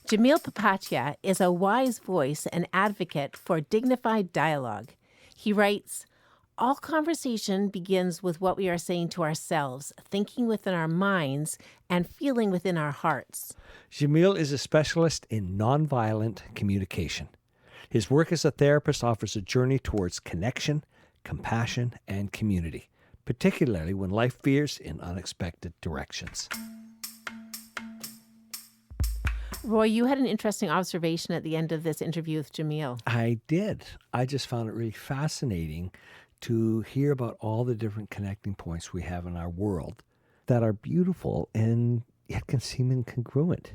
Jamil Popatia is a wise voice and advocate for dignified dialogue. He writes, "All conversation begins with what we are saying to ourselves, thinking within our minds, and feeling within our hearts." Jamil is a specialist in nonviolent communication. His work as a therapist offers a journey towards connection, compassion, and community, particularly when life veers in unexpected directions. Roy, you had an interesting observation at the end of this interview with Jamil. I did. I just found it really fascinating to hear about all the different connecting points we have in our world that are beautiful and yet can seem incongruent.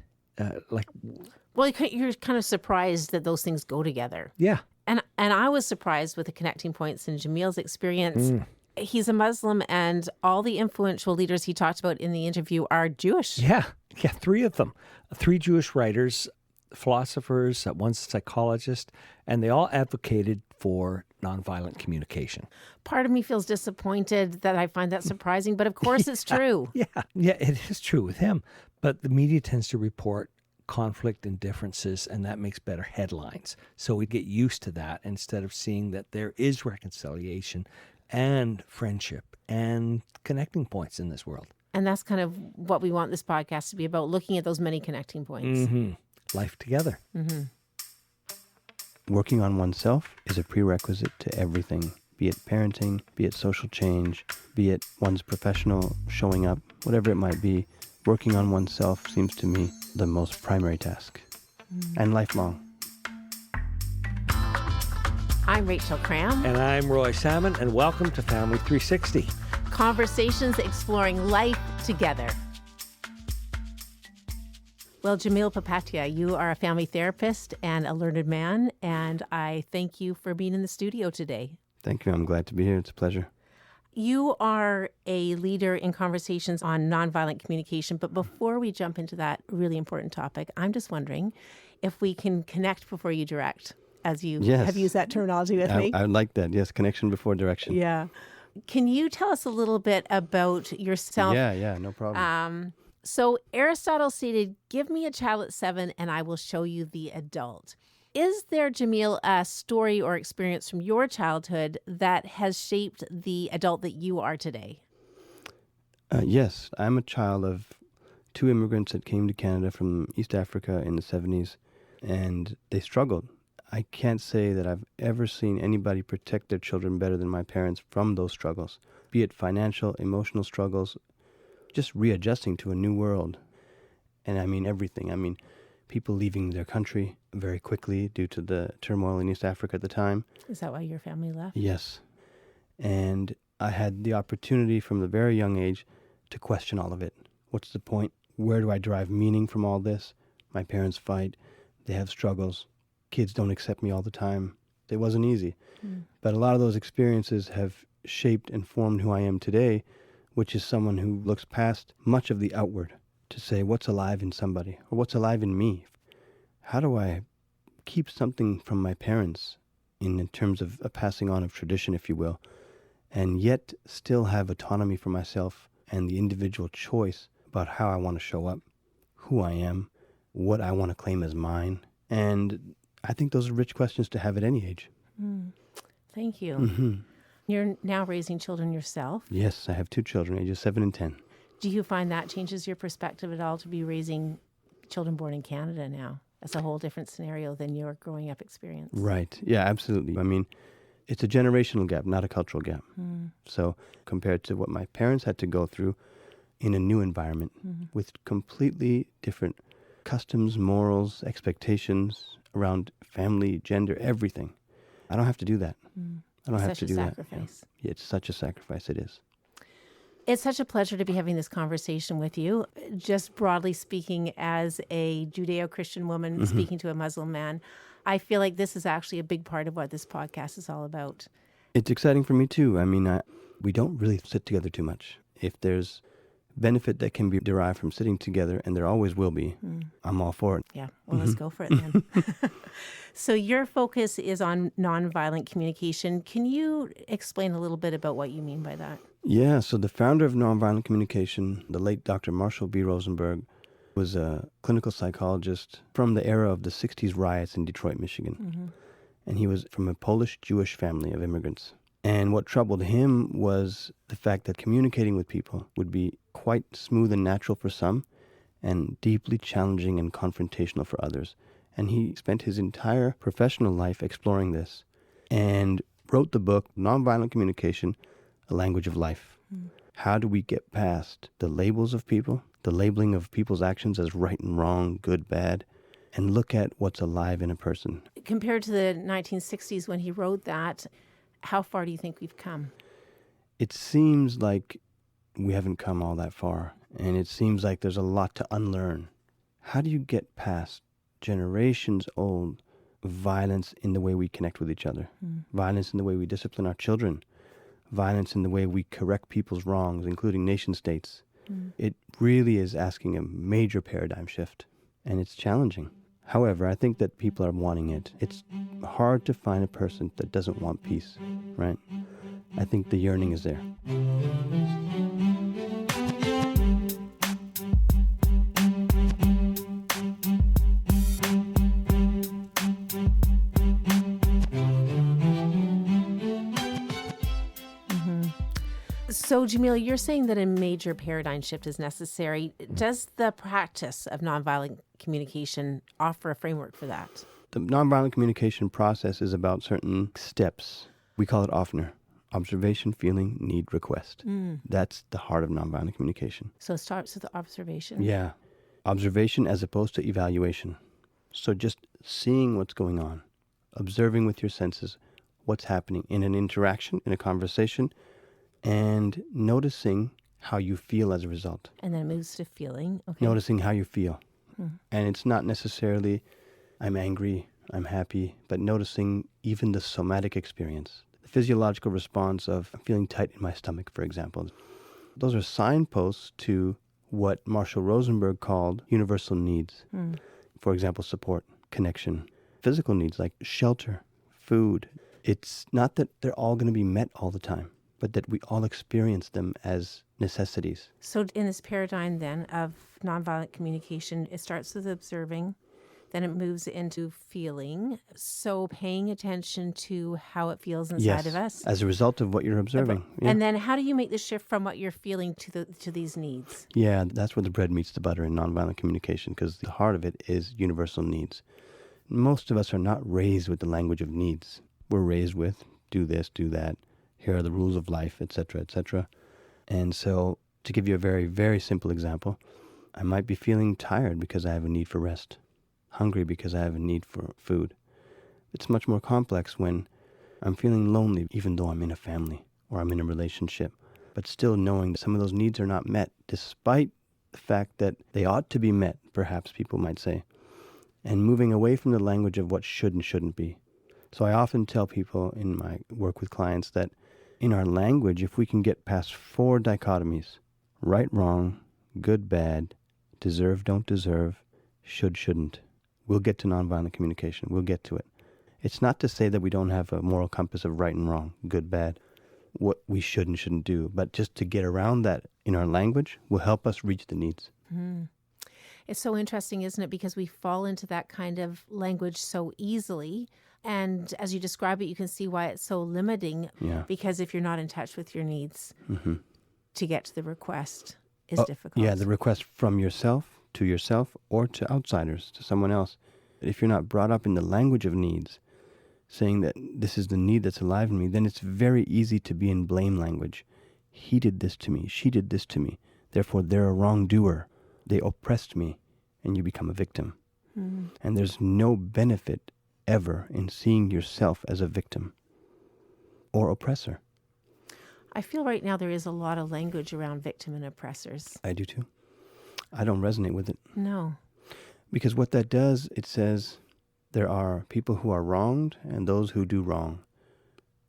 Well, you're kind of surprised that those things go together. Yeah. And I was surprised with the connecting points in Jamil's experience. He's a Muslim, and all the influential leaders he talked about in the interview are Jewish. Yeah, three of them. Three Jewish writers, philosophers, one's a psychologist, and they all advocated for nonviolent communication. Part of me feels disappointed that I find that surprising, but of course it's true. Yeah, it is true with him. But the media tends to report conflict and differences, and that makes better headlines. So we get used to that instead of seeing that there is reconciliation and friendship and connecting points in this world. And that's kind of what we want this podcast to be about, looking at those many connecting points. Mm-hmm. Life together. Mm-hmm. Working on oneself is a prerequisite to everything, be it parenting, be it social change, be it one's professional showing up, whatever it might be. Working on oneself seems to me the most primary task, and lifelong. I'm Rachel Cram. And I'm Roy Salmond, and welcome to Family 360. Conversations exploring life together. Well, Jamil Popatia, you are a family therapist and a learned man, and I thank you for being in the studio today. Thank you. I'm glad to be here. It's a pleasure. You are a leader in conversations on nonviolent communication, but before we jump into that really important topic, I'm just wondering if we can connect before you direct, as you have used that terminology with me. I like that. Yes, connection before direction. Yeah. Can you tell us a little bit about yourself? Yeah, no problem. So Aristotle stated, "Give me a child at 7 and I will show you the adult." Is there, Jamil, a story or experience from your childhood that has shaped the adult that you are today? Yes, I'm a child of two immigrants that came to Canada from East Africa in the 70s, and they struggled. I can't say that I've ever seen anybody protect their children better than my parents from those struggles, be it financial, emotional struggles, just readjusting to a new world. And I mean everything. I mean, people leaving their country very quickly due to the turmoil in East Africa at the time. Is that why your family left? Yes. And I had the opportunity from a very young age to question all of it. What's the point? Where do I derive meaning from all this? My parents fight. They have struggles. Kids don't accept me all the time. It wasn't easy. But a lot of those experiences have shaped and formed who I am today, which is someone who looks past much of the outward to say what's alive in somebody or what's alive in me. How do I keep something from my parents in terms of a passing on of tradition, if you will, and yet still have autonomy for myself and the individual choice about how I want to show up, who I am, what I want to claim as mine. And I think those are rich questions to have at any age. Thank you. Mm-hmm. You're now raising children yourself. Yes, I have two children, ages 7 and 10. Do you find that changes your perspective at all to be raising children born in Canada now? That's a whole different scenario than your growing up experience. Right. Yeah, absolutely. I mean, it's a generational gap, not a cultural gap. So compared to what my parents had to go through in a new environment with completely different customs, morals, expectations around family, gender, everything. I don't have to do that. I don't have to do that. Such a sacrifice. Yeah, it's such a sacrifice, it is. It's such a pleasure to be having this conversation with you. Just broadly speaking, as a Judeo-Christian woman speaking to a Muslim man, I feel like this is actually a big part of what this podcast is all about. It's exciting for me too. I mean, we don't really sit together too much. If there's benefit that can be derived from sitting together, and there always will be, I'm all for it. Yeah, well, let's go for it then. So your focus is on nonviolent communication. Can you explain a little bit about what you mean by that? Yeah, so the founder of Nonviolent Communication, the late Dr. Marshall B. Rosenberg, was a clinical psychologist from the era of the 60s riots in Detroit, Michigan. Mm-hmm. And he was from a Polish-Jewish family of immigrants. And what troubled him was the fact that communicating with people would be quite smooth and natural for some and deeply challenging and confrontational for others. And he spent his entire professional life exploring this and wrote the book, Nonviolent Communication, A Language of Life. How do we get past the labels of people, the labeling of people's actions as right and wrong, good, bad, and look at what's alive in a person? Compared to the 1960s when he wrote that, how far do you think we've come? It seems like we haven't come all that far, and it seems like there's a lot to unlearn. How do you get past generations old violence in the way we connect with each other, violence in the way we discipline our children, violence in the way we correct people's wrongs, including nation states? It really is asking a major paradigm shift, and it's challenging. However, I think that people are wanting it. It's hard to find a person that doesn't want peace, right? I think the yearning is there. So, Jamil, you're saying that a major paradigm shift is necessary. Does the practice of nonviolent communication offer a framework for that? The nonviolent communication process is about certain steps. We call it OFNER: observation, feeling, need, request. That's the heart of nonviolent communication. So it starts with observation. Yeah. Observation as opposed to evaluation. So just seeing what's going on, observing with your senses what's happening in an interaction, in a conversation, and noticing how you feel as a result. And then it moves to feeling. Okay. Noticing how you feel. And it's not necessarily, I'm angry, I'm happy, but noticing even the somatic experience, the physiological response of feeling tight in my stomach, for example. Those are signposts to what Marshall Rosenberg called universal needs. For example, support, connection, physical needs like shelter, food. It's not that they're all going to be met all the time, but that we all experience them as necessities. So in this paradigm then of nonviolent communication, it starts with observing, then it moves into feeling. So paying attention to how it feels inside of us. As a result of what you're observing. Yeah. And then how do you make the shift from what you're feeling to these needs? Yeah, that's where the bread meets the butter in nonviolent communication, because the heart of it is universal needs. Most of us are not raised with the language of needs. We're raised with do this, do that. Here are the rules of life, etc., etc. And so, to give you a very, very simple example, I might be feeling tired because I have a need for rest, hungry because I have a need for food. It's much more complex when I'm feeling lonely, even though I'm in a family or I'm in a relationship, but still knowing that some of those needs are not met, despite the fact that they ought to be met, perhaps people might say, and moving away from the language of what should and shouldn't be. So I often tell people in my work with clients that in our language, if we can get past 4 dichotomies, right, wrong, good, bad, deserve, don't deserve, should, shouldn't, we'll get to nonviolent communication. We'll get to it. It's not to say that we don't have a moral compass of right and wrong, good, bad, what we should and shouldn't do, but just to get around that in our language will help us reach the needs. It's so interesting, isn't it? Because we fall into that kind of language so easily. And as you describe it, you can see why it's so limiting. Yeah. Because if you're not in touch with your needs, to get to the request is difficult. Yeah, the request from yourself or to outsiders, to someone else. If you're not brought up in the language of needs, saying that this is the need that's alive in me, then it's very easy to be in blame language. He did this to me. She did this to me. Therefore, they're a wrongdoer. They oppressed me, and you become a victim. And there's no benefit ever in seeing yourself as a victim or oppressor. I feel right now there is a lot of language around victim and oppressors. I do too. I don't resonate with it. No. Because what that does, it says there are people who are wronged and those who do wrong.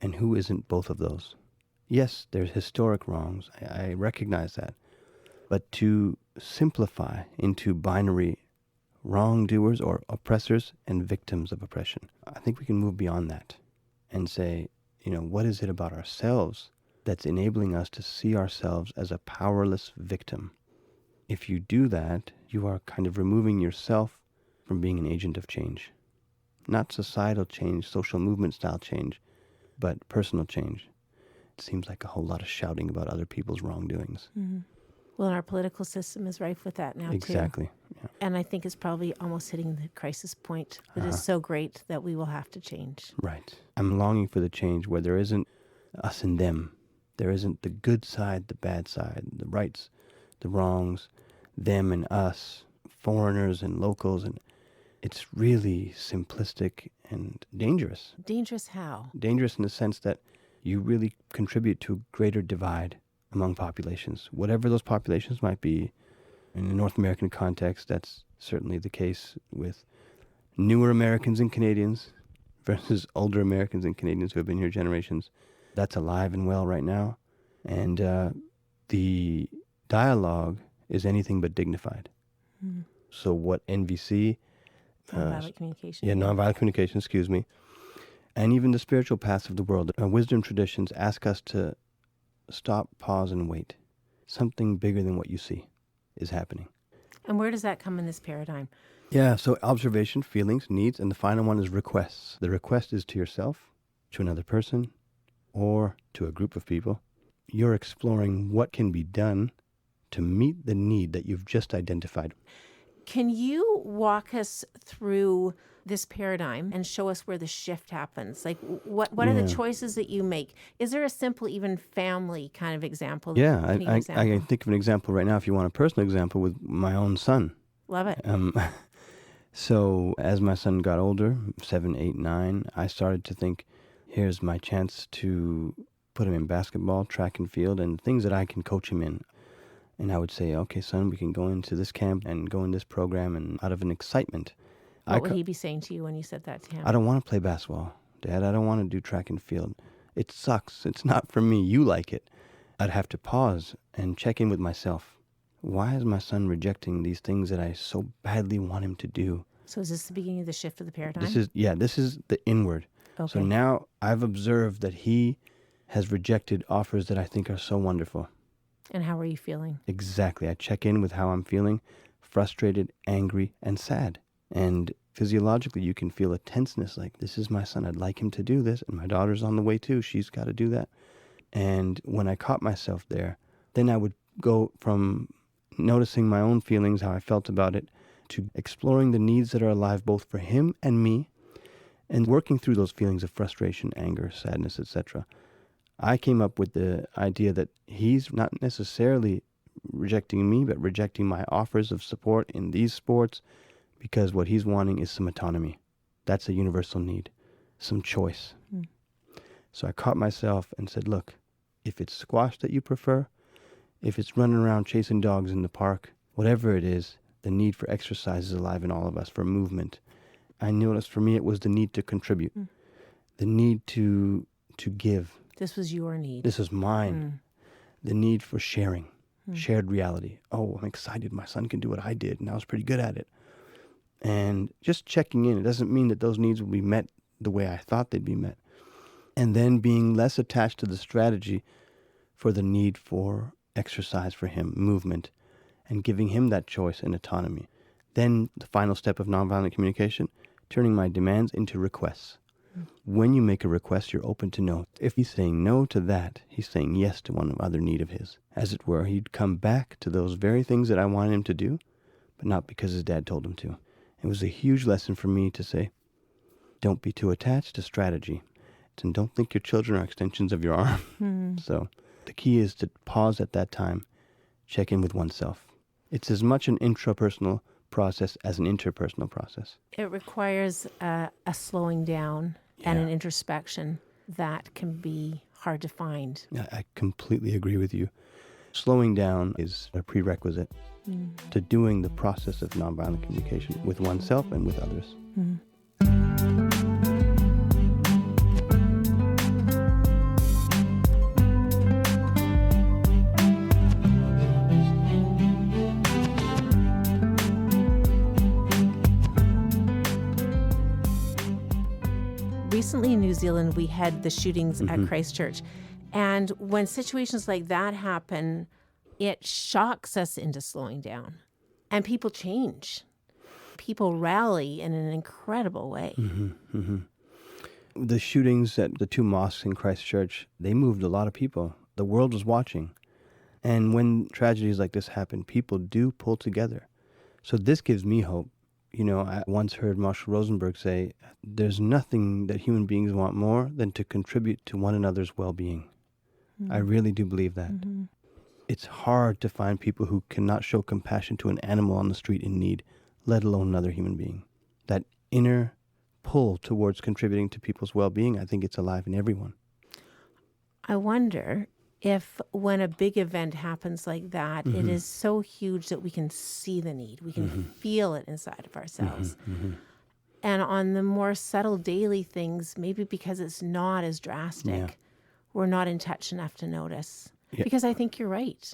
And who isn't both of those? Yes, there's historic wrongs. I recognize that. But to simplify into binary wrongdoers or oppressors and victims of oppression, I think we can move beyond that and say, what is it about ourselves that's enabling us to see ourselves as a powerless victim if you do that, you are kind of removing yourself from being an agent of change. Not societal change, social movement style change, but personal change. It seems like a whole lot of shouting about other people's wrongdoings. Mm-hmm. Well, and our political system is rife with that now, too. Exactly. Yeah. And I think it's probably almost hitting the crisis point that is so great that we will have to change. Right. I'm longing for the change where there isn't us and them. There isn't the good side, the bad side, the rights, the wrongs, them and us, foreigners and locals. And it's really simplistic and dangerous. Dangerous how? Dangerous in the sense that you really contribute to a greater divide among populations, whatever those populations might be. In the North American context, that's certainly the case with newer Americans and Canadians versus older Americans and Canadians who have been here generations. That's alive and well right now. And the dialogue is anything but dignified. Mm. So what NVC... Nonviolent communication. Yeah, nonviolent communication, excuse me. And even the spiritual paths of the world, wisdom traditions ask us to stop, pause, and wait. Something bigger than what you see is happening. And where does that come in this paradigm? Yeah, so observation, feelings, needs, and the final one is requests. The request is to yourself, to another person, or to a group of people. You're exploring what can be done to meet the need that you've just identified. Can you walk us through this paradigm and show us where the shift happens? Like, what are the choices that you make? Is there a simple, even family kind of example? Yeah, I can think of an example right now, if you want a personal example, with my own son. Love it. So as my son got older, 7, 8, 9, I started to think, here's my chance to put him in basketball, track and field, and things that I can coach him in. And I would say, okay, son, we can go into this camp and go in this program, and out of an excitement. What would he be saying to you when you said that to him? I don't want to play basketball, Dad. I don't want to do track and field. It sucks. It's not for me. You like it. I'd have to pause and check in with myself. Why is my son rejecting these things that I so badly want him to do? So is this the beginning of the shift of the paradigm? This is the inward. Okay. So now I've observed that he has rejected offers that I think are so wonderful. And how are you feeling? Exactly. I check in with how I'm feeling, frustrated, angry, and sad. And physiologically, you can feel a tenseness, like, this is my son. I'd like him to do this. And my daughter's on the way too. She's got to do that. And when I caught myself there, then I would go from noticing my own feelings, how I felt about it, to exploring the needs that are alive both for him and me, and working through those feelings of frustration, anger, sadness, etc. I came up with the idea that he's not necessarily rejecting me, but rejecting my offers of support in these sports, because what he's wanting is some autonomy. That's a universal need, some choice. Mm. So I caught myself and said, look, if it's squash that you prefer, if it's running around chasing dogs in the park, whatever it is, the need for exercise is alive in all of us, for movement. I noticed for me it was the need to contribute, the need to give. This was your need. This is mine. The need for sharing, shared reality. Oh, I'm excited. My son can do what I did, and I was pretty good at it. And just checking in. It doesn't mean that those needs will be met the way I thought they'd be met. And then being less attached to the strategy for the need for exercise for him, movement, and giving him that choice and autonomy. Then the final step of nonviolent communication, turning my demands into requests. When you make a request, you're open to no. If he's saying no to that, he's saying yes to one other need of his. As it were, he'd come back to those very things that I wanted him to do, but not because his dad told him to. It was a huge lesson for me to say, don't be too attached to strategy, and don't think your children are extensions of your arm. So the key is to pause at that time, check in with oneself. It's as much an intrapersonal process as an interpersonal process. It requires a slowing down and an introspection that can be hard to find. I completely agree with you. Slowing down is a prerequisite to doing the process of nonviolent communication with oneself and with others. Recently in New Zealand, we had the shootings at Christchurch. And when situations like that happen, it shocks us into slowing down. And people change. People rally in an incredible way. The shootings at the 2 mosques in Christchurch, they moved a lot of people. The world was watching. And when tragedies like this happen, people do pull together. So this gives me hope. You know, I once heard Marshall Rosenberg say, there's nothing that human beings want more than to contribute to one another's well-being. I really do believe that. It's hard to find people who cannot show compassion to an animal on the street in need, let alone another human being. That inner pull towards contributing to people's well-being, I think it's alive in everyone. I wonder if when a big event happens like that, it is so huge that we can see the need. We can feel it inside of ourselves. And on the more subtle daily things, maybe because it's not as drastic, we're not in touch enough to notice. Yeah. Because I think you're right.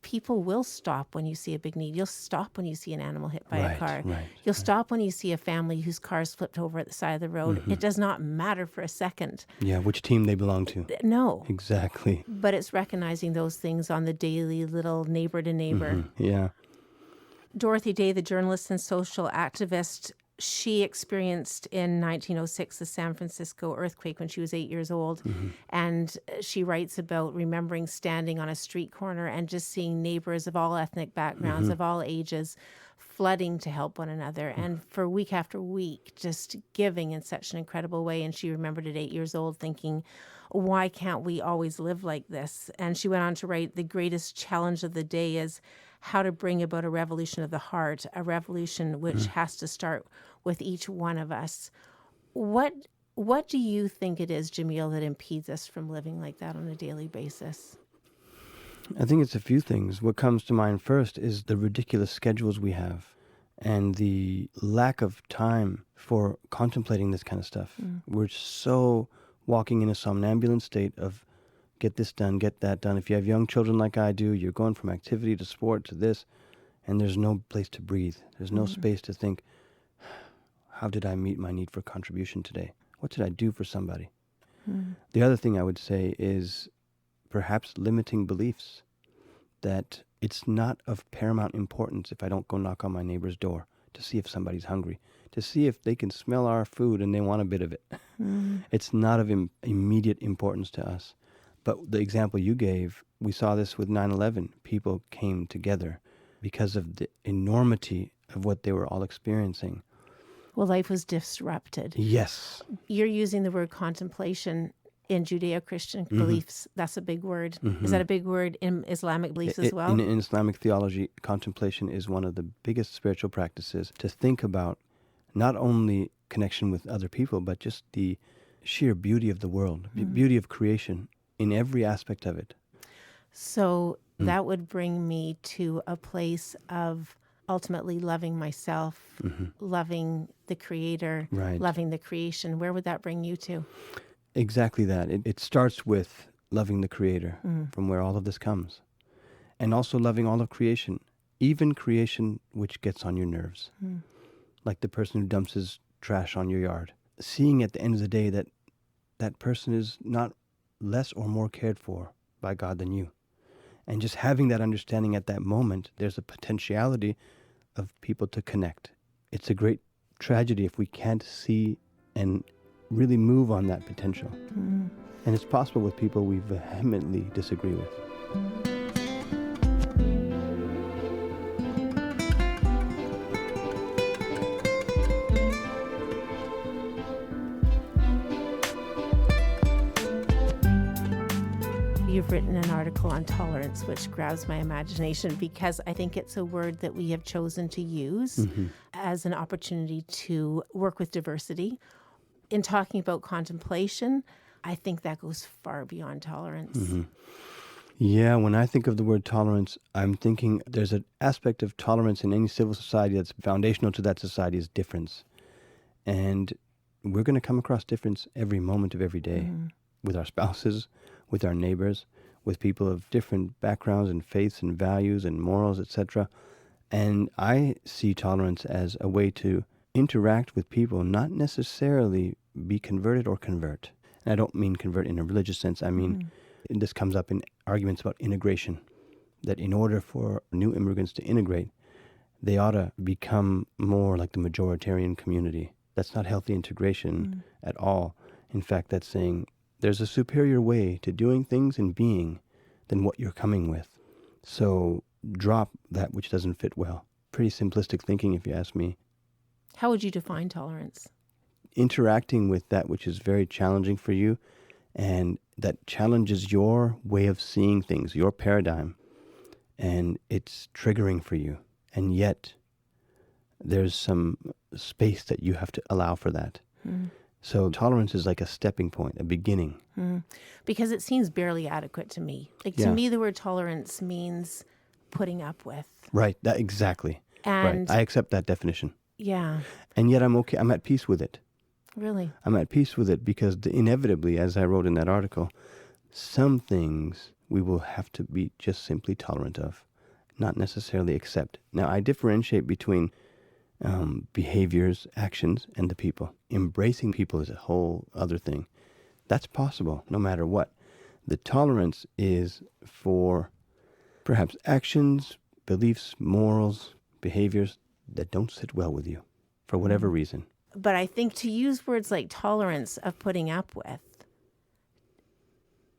People will stop when you see a big need. You'll stop when you see an animal hit by a car. You'll stop when you see a family whose car's flipped over at the side of the road. It does not matter for a second. Yeah, which team they belong to. No. Exactly. But it's recognizing those things on the daily little neighbor to neighbor. Yeah. Dorothy Day, the journalist and social activist, she experienced in 1906 the San Francisco earthquake when she was 8 years old. And she writes about remembering standing on a street corner and just seeing neighbors of all ethnic backgrounds, of all ages, flooding to help one another. And for week after week, just giving in such an incredible way. And she remembered at 8 years old thinking, why can't we always live like this? And she went on to write, the greatest challenge of the day is how to bring about a revolution of the heart, a revolution which has to start with each one of us. What do you think it is, Jamil, that impedes us from living like that on a daily basis? I think it's a few things. What comes to mind first is the ridiculous schedules we have and the lack of time for contemplating this kind of stuff. We're so walking in a somnambulant state of get this done, get that done. If you have young children like I do, you're going from activity to sport to this, and there's no place to breathe. There's no space to think, how did I meet my need for contribution today? What did I do for somebody? The other thing I would say is perhaps limiting beliefs, that it's not of paramount importance if I don't go knock on my neighbor's door to see if somebody's hungry, to see if they can smell our food and they want a bit of it. It's not of immediate importance to us. But the example you gave, we saw this with 9/11. People came together because of the enormity of what they were all experiencing. Well, life was disrupted. Yes. You're using the word contemplation in Judeo-Christian beliefs. That's a big word. Is that a big word in Islamic beliefs as well? In Islamic theology, contemplation is one of the biggest spiritual practices, to think about not only connection with other people, but just the sheer beauty of the world, beauty of creation in every aspect of it. So that would bring me to a place of ultimately loving myself, loving the Creator, loving the creation. Where would that bring you to? Exactly that. It starts with loving the Creator, from where all of this comes. And also loving all of creation, even creation which gets on your nerves. Like the person who dumps his trash on your yard. Seeing at the end of the day that that person is not less or more cared for by God than you. And just having that understanding at that moment, there's a potentiality of people to connect. It's a great tragedy if we can't see and really move on that potential. And it's possible with people we vehemently disagree with. You've written an article on tolerance, which grabs my imagination because I think it's a word that we have chosen to use as an opportunity to work with diversity. In talking about contemplation, I think that goes far beyond tolerance. Yeah, when I think of the word tolerance, I'm thinking there's an aspect of tolerance in any civil society that's foundational to that society is difference. And we're going to come across difference every moment of every day with our spouses, with our neighbors, with people of different backgrounds and faiths and values and morals, etc. And I see tolerance as a way to interact with people, not necessarily be converted or convert. And I don't mean convert in a religious sense. I mean, this comes up in arguments about integration. that in order for new immigrants to integrate, they ought to become more like the majoritarian community. That's not healthy integration at all. In fact, that's saying there's a superior way to doing things and being than what you're coming with. So drop that which doesn't fit well. Pretty simplistic thinking, if you ask me. How would you define tolerance? Interacting with that which is very challenging for you and that challenges your way of seeing things, your paradigm, and it's triggering for you. And yet there's some space that you have to allow for that. So tolerance is like a stepping point, a beginning. Because it seems barely adequate to me. Like to me, the word tolerance means putting up with. Right, that exactly. And right. I accept that definition. Yeah. And yet I'm okay. I'm at peace with it. Really? I'm at peace with it because inevitably, as I wrote in that article, some things we will have to be just simply tolerant of, not necessarily accept. Now, I differentiate between behaviors, actions, and the people. Embracing people is a whole other thing. That's possible no matter what. The tolerance is for perhaps actions, beliefs, morals, behaviors that don't sit well with you for whatever reason. But I think to use words like tolerance of putting up with,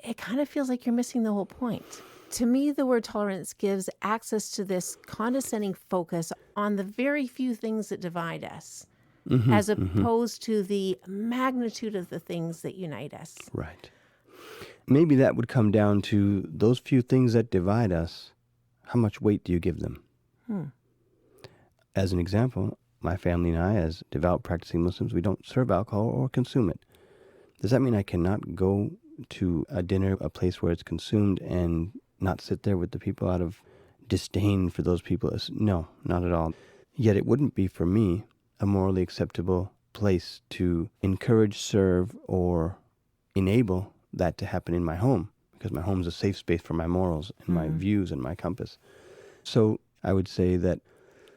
it kind of feels like you're missing the whole point. To me, the word tolerance gives access to this condescending focus on the very few things that divide us, as opposed to the magnitude of the things that unite us. Right. Maybe that would come down to those few things that divide us. How much weight do you give them? As an example, my family and I, as devout practicing Muslims, we don't serve alcohol or consume it. Does that mean I cannot go to a dinner, a place where it's consumed, and not sit there with the people out of disdain for those people? No, not at all. Yet it wouldn't be for me a morally acceptable place to encourage, serve, or enable that to happen in my home, because my home is a safe space for my morals and my views and my compass. So I would say that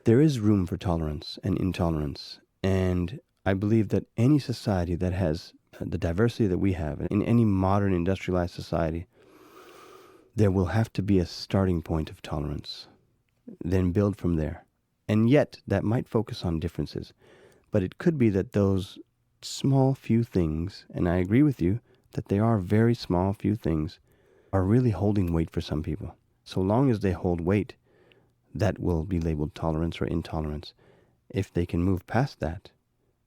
there is room for tolerance and intolerance. And I believe that any society that has the diversity that we have, in any modern industrialized society, there will have to be a starting point of tolerance, then build from there. And yet, that might focus on differences. But it could be that those small few things, and I agree with you that they are very small few things, are really holding weight for some people. So long as they hold weight, that will be labeled tolerance or intolerance. If they can move past that,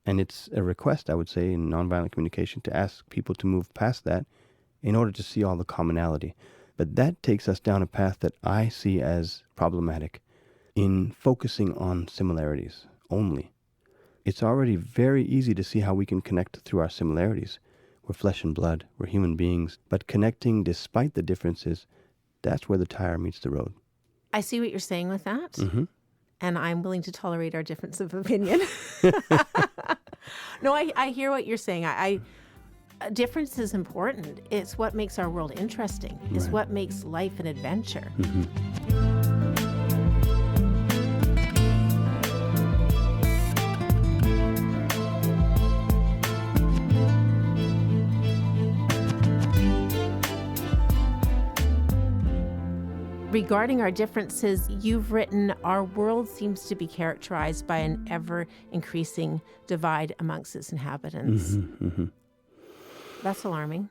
and it's a request, I would say, in nonviolent communication to ask people to move past that in order to see all the commonality. But that takes us down a path that I see as problematic in focusing on similarities only. It's already very easy to see how we can connect through our similarities. We're flesh and blood, we're human beings, but connecting despite the differences, that's where the tire meets the road. I see what you're saying with that. And I'm willing to tolerate our difference of opinion. No, I hear what you're saying. Difference is important. It's what makes our world interesting. It's what makes life an adventure. Regarding our differences, you've written, our world seems to be characterized by an ever-increasing divide amongst its inhabitants. That's alarming.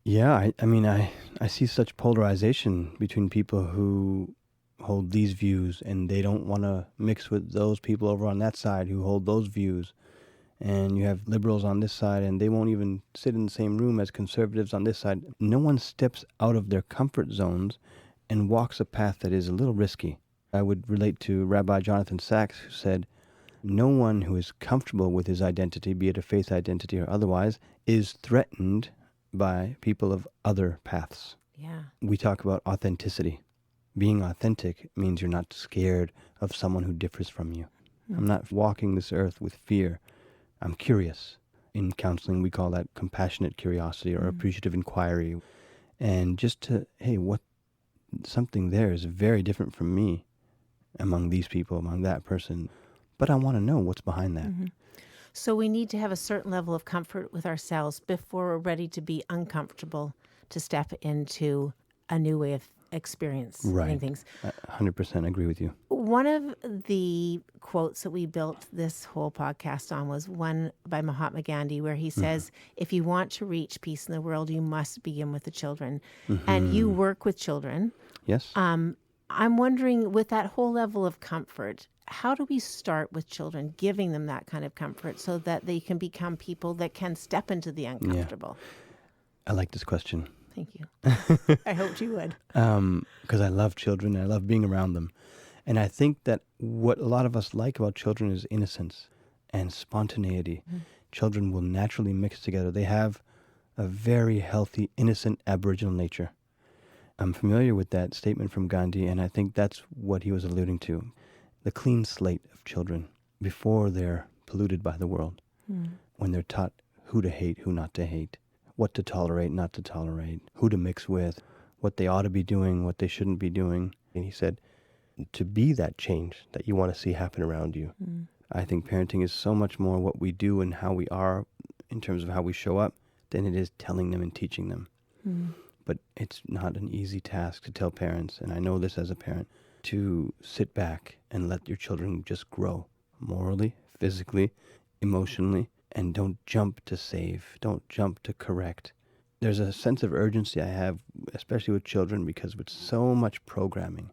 Yeah, I mean, I see such polarization between people who hold these views and they don't want to mix with those people over on that side who hold those views. And you have liberals on this side and they won't even sit in the same room as conservatives on this side. No one steps out of their comfort zones and walks a path that is a little risky. I would relate to Rabbi Jonathan Sacks, who said, no one who is comfortable with his identity, be it a faith identity or otherwise, is threatened by people of other paths. Yeah. We talk about authenticity. Being authentic means you're not scared of someone who differs from you. I'm not walking this earth with fear. I'm curious. In counseling, we call that compassionate curiosity or appreciative inquiry. And just to, hey, something there is very different from me among these people, among that person. But I want to know what's behind that. So we need to have a certain level of comfort with ourselves before we're ready to be uncomfortable to step into a new way of experiencing things. 100% agree with you. One of the quotes that we built this whole podcast on was one by Mahatma Gandhi, where he says, if you want to reach peace in the world, you must begin with the children. And you work with children. Yes. I'm wondering, with that whole level of comfort, how do we start with children, giving them that kind of comfort so that they can become people that can step into the uncomfortable? I like this question. Thank you. I hoped you would. Because I love children. I love being around them. And I think that what a lot of us like about children is innocence and spontaneity. Children will naturally mix together. They have a very healthy, innocent Aboriginal nature. I'm familiar with that statement from Gandhi, and I think that's what he was alluding to. The clean slate of children before they're polluted by the world, when they're taught who to hate, who not to hate, what to tolerate, not to tolerate, who to mix with, what they ought to be doing, what they shouldn't be doing. And he said, to be that change that you want to see happen around you. I think parenting is so much more what we do and how we are in terms of how we show up than it is telling them and teaching them. But it's not an easy task to tell parents, and I know this as a parent, to sit back and let your children just grow morally, physically, emotionally, and don't jump to save, don't jump to correct. There's a sense of urgency I have, especially with children, because with so much programming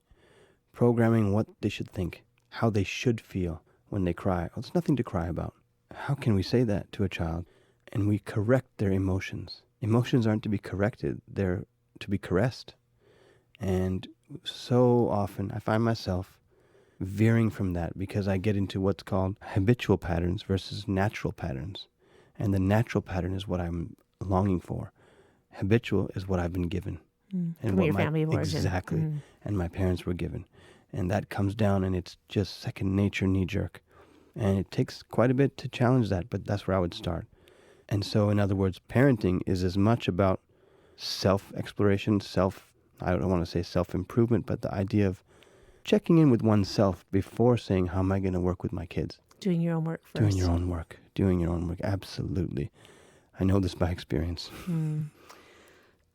what they should think, how they should feel when they cry. Well, it's nothing to cry about. How can we say that to a child? And we correct their emotions. Emotions aren't to be corrected, they're to be caressed. And so often I find myself veering from that because I get into what's called habitual patterns versus natural patterns. And the natural pattern is what I'm longing for. Habitual is what I've been given. And from what your family of origin. Exactly. And my parents were given. And that comes down and it's just second nature, knee-jerk. And it takes quite a bit to challenge that, but that's where I would start. And so, in other words, parenting is as much about self-exploration, I don't want to say self-improvement, but the idea of checking in with oneself before saying, how am I going to work with my kids? Doing your own work first. Doing your own work, absolutely. I know this by experience.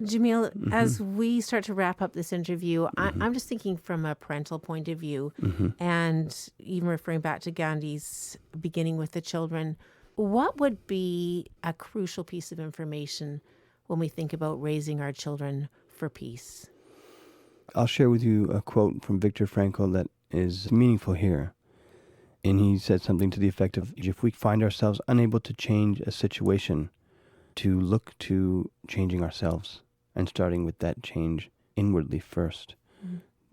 Jamil, as we start to wrap up this interview, I'm just thinking from a parental point of view, and even referring back to Gandhi's beginning with the children, what would be a crucial piece of information when we think about raising our children for peace? I'll share with you a quote from Victor Frankl that is meaningful here. And he said something to the effect of, if we find ourselves unable to change a situation, to look to changing ourselves and starting with that change inwardly first.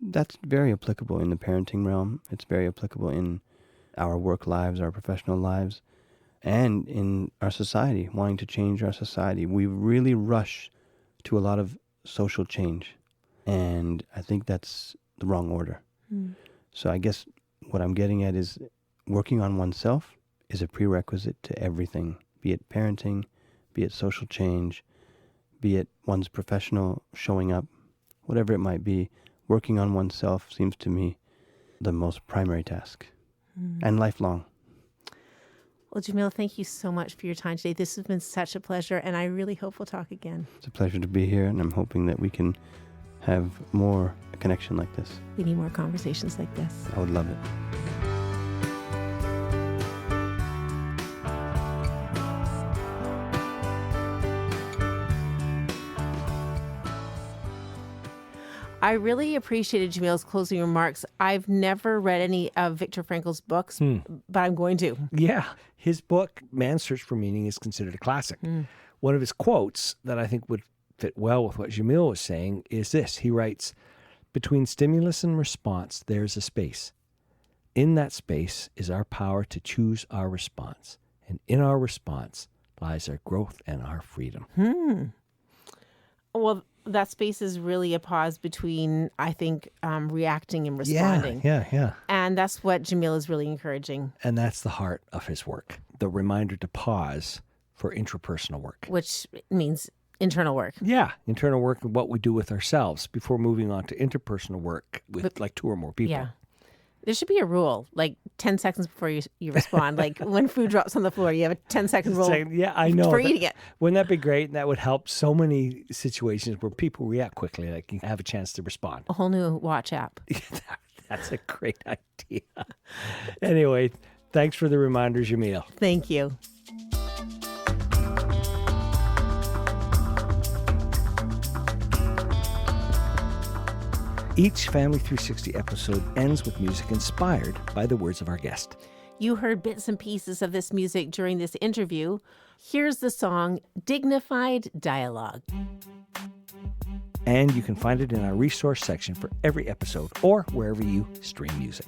That's very applicable in the parenting realm. It's very applicable in our work lives, our professional lives, and in our society, wanting to change our society. We really rush to a lot of social change, and I think that's the wrong order. So I guess what I'm getting at is working on oneself is a prerequisite to everything, be it parenting, be it social change, be it one's professional showing up, whatever it might be. Working on oneself seems to me the most primary task, and lifelong. Well, Jamil, thank you so much for your time today. This has been such a pleasure, and I really hope we'll talk again. It's a pleasure to be here, and I'm hoping that we can have more connection like this. We need more conversations like this. I would love it. I really appreciated Jamil's closing remarks. I've never read any of Victor Frankl's books, but I'm going to. Yeah. His book, Man's Search for Meaning, is considered a classic. One of his quotes that I think would fit well with what Jamil was saying is this. He writes, "Between stimulus and response, there's a space. In that space is our power to choose our response. And in our response lies our growth and our freedom." Well, that space is really a pause between, I think, reacting and responding. Yeah. And that's what Jamil is really encouraging. And that's the heart of his work, the reminder to pause for intrapersonal work. Which means internal work. Yeah, internal work and what we do with ourselves before moving on to interpersonal work with like two or more people. Yeah. There should be a rule, like 10 seconds before you respond. Like when food drops on the floor, you have a 10-second rule Yeah, I know. for eating it. Wouldn't that be great? And that would help so many situations where people react quickly, like you have a chance to respond. A whole new watch app. That's a great idea. Anyway, thanks for the reminder, Jamil. Thank you. Each Family 360 episode ends with music inspired by the words of our guest. You heard bits and pieces of this music during this interview. Here's the song Dignified Dialogue. And you can find it in our resource section for every episode or wherever you stream music.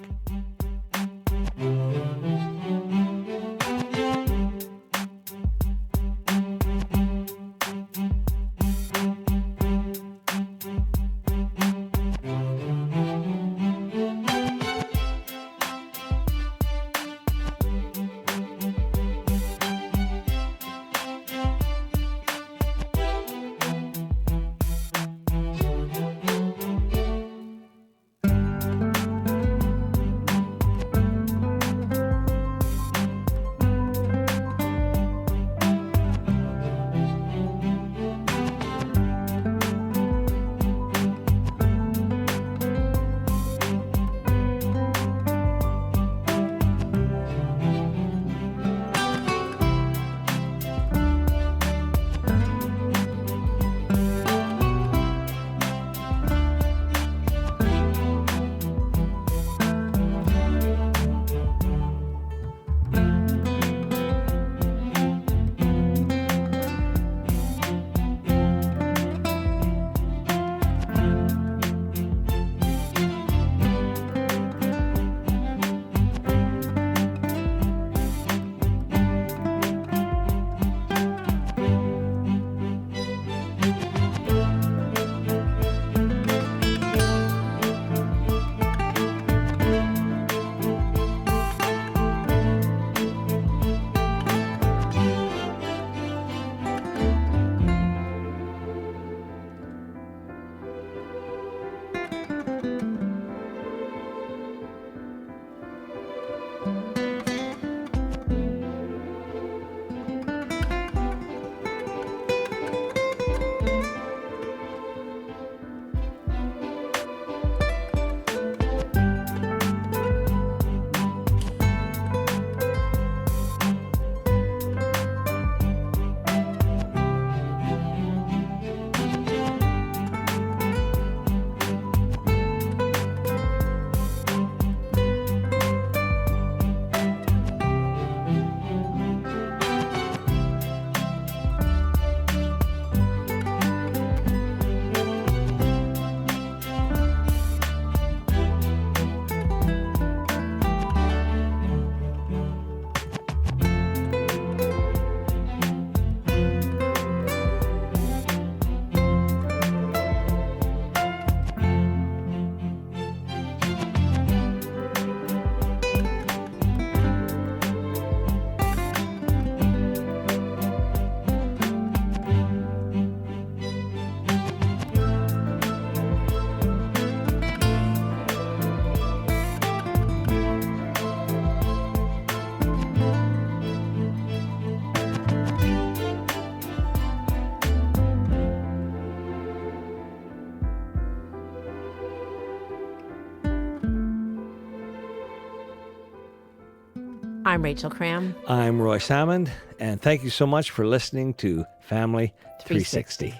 I'm Rachel Cram. I'm Roy Salmond, and thank you so much for listening to Family 360.